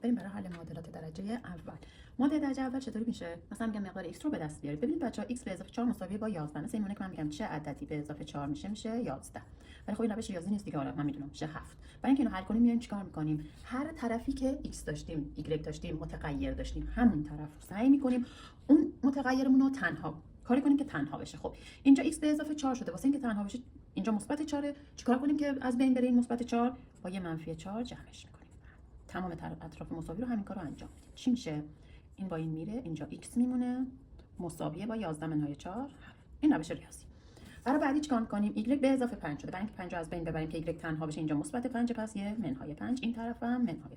بریم برای حل معادلات درجه اول. معادله درجه اول چطوری میشه؟ مثلا میگم مقدار x رو به دست بیارید. ببینید بچه‌ها x به اضافه 4 مساوی با 11. مثلا اینونه که من میگم چه عددی به اضافه 4 میشه 11. ولی خب این روش ریاضی نیست دیگه، حالا من میدونم میشه 7. برای اینکه اینو حل کنیم میایم چیکار میکنیم؟ هر طرفی که x داشتیم، y داشتیم، متغیر داشتیم، همون طرف رو سعی میکنیم اون متغیرمون رو تنها کاری کنیم که تنها بشه. خب اینجا x به اضافه 4 شده، واسه اینکه تنها بشه اینجا مثبت 4. چیکار کنیم که از بین بره این مثبت 4؟ با یه منفی 4 جمعش میکنیم. تمام اطراف مساوی رو همین کارو انجام میدیم. چی میشه؟ این با این میره، اینجا x میمونه مساویه با 11 منهای 4 7. این روش ریاضی. برای بعدی چیکار میکنیم؟ y به اضافه 5 شده. برای اینکه 5 رو از بین ببریم که y تنها بشه، اینجا مثبت 5 پس یه منهای 5، این طرف هم منهای 5.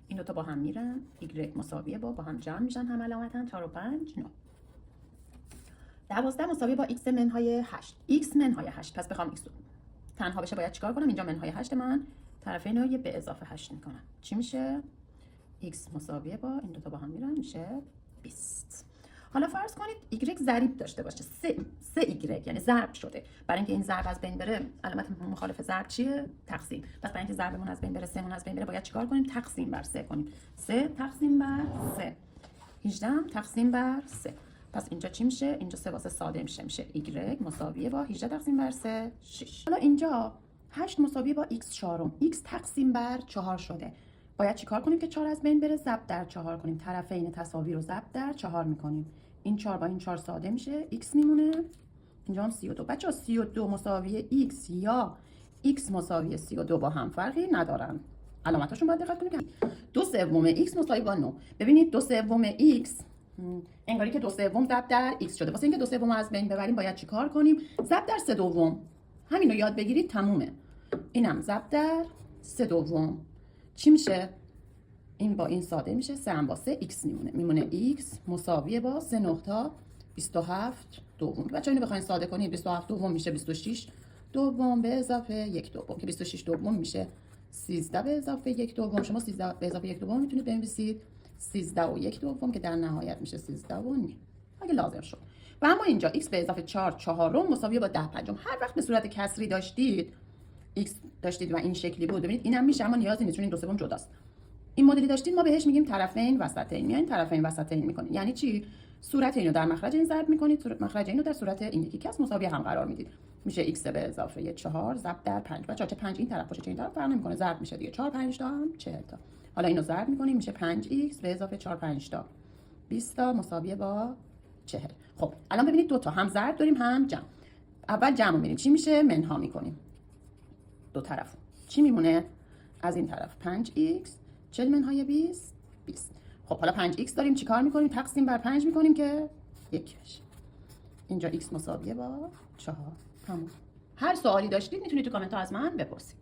این دو تا با هم میرن، y مساویه با هم جمع میشن هم علامتاً 4 و 5 9. 12 مساوی با x منهای 8. x منهای 8. پس بخوام x تنها بشه باید چیکار کنم؟ اینجا منهای 8 من طرفین رو یه به اضافه 8 میکنم. چی میشه؟ x مساویه با این دو تا با هم میرن میشه 20. حالا فرض کنید y ضریب داشته باشه، 3y یعنی ضرب شده. برای اینکه این ضرب از بین بره علامت مخالف ضرب چیه؟ تقسیم. پس برای اینکه ضربمون از بین بره، 3 مون از بین بره، باید چیکار کنیم؟ تقسیم بر 3 کنیم. 3 تقسیم بر 3 18 تقسیم بر 3. پس اینجا چی میشه؟ اینجا 3 واسه ساده میشه y مساویه با 18 تقسیم بر 3 6. حالا اینجا 8 مساویه با x چهارم. x تقسیم بر 4 شده. باید چیکار کنیم که 4 از بین بره؟ ضرب در 4 کنیم. طرفین تساوی رو ضرب در 4 میکنیم. این 4 با این 4 ساده میشه، x میمونه. اینجا هم 32. بچه‌ها 32 مساوی x یا x مساوی 32 با هم فرقی ندارن. علامتاشون باید دقت کنیم که 2/3 x مساوی با 9. ببینید 2/3 x انگاری که 2/3 ضرب در x شده. واسه اینکه 2/3 از بین ببریم باید چیکار کنیم؟ ضرب در 3/2. همین رو یاد بگیرید تمومه. اینم ضرب در 3/2. چی میشه؟ این با این ساده میشه، 3 هم با 3 x میمونه x مساویه با 3 نقطه 27 دوم. بچه‌ها اینو بخواید ساده کنید 27 دوم میشه 26 دوم به اضافه 1 دوم که 26 دوم میشه 13 به اضافه 1 دوم. شما 13 به اضافه 1 دوم میتونید بنویسید 13 و 1 دوم که در نهایت میشه 13 و نیم اگه لازم شد. و اما اینجا x به اضافه 4 چهارم مساویه با 10 پنجم. هر وقت به صورت کسری داشتید x داشتید و این شکلی بود، ببینید اینم میشه اما نیازی نیست چون این 2/3 جداست. این مدلی داشتید ما بهش میگیم طرفین وسطین. میاین طرفین وسطین میکنید. یعنی چی؟ صورت اینو در مخرج این ضرب میکنید، مخرج اینو در صورت این یکی کس مساوی هم قرار میدید. میشه x به اضافه 4 ضرب در 5. بچه‌ها چه 5 این طرف باشه چه این طرف فرق نمیکنه، ضرب میشه دیگه. 4 5 تا هم 40 تا. حالا اینو ضرب میکنیم میشه 5x به اضافه 4 5 تا 20 تا مساوی با 40. خب الان ببینید دو تا هم ضرب داریم هم جمع. اول جمع می‌بینیم چی میشه؟ منها میکنیم دو طرف. چی میمونه؟ از این طرف 5x 40 منهای 20 20. خب حالا 5x داریم چیکار میکنیم؟ تقسیم بر 5 میکنیم که 1 بشه. اینجا x مساویه با 4. تمام. هر سوالی داشتید میتونید تو کامنت ها از من بپرسید.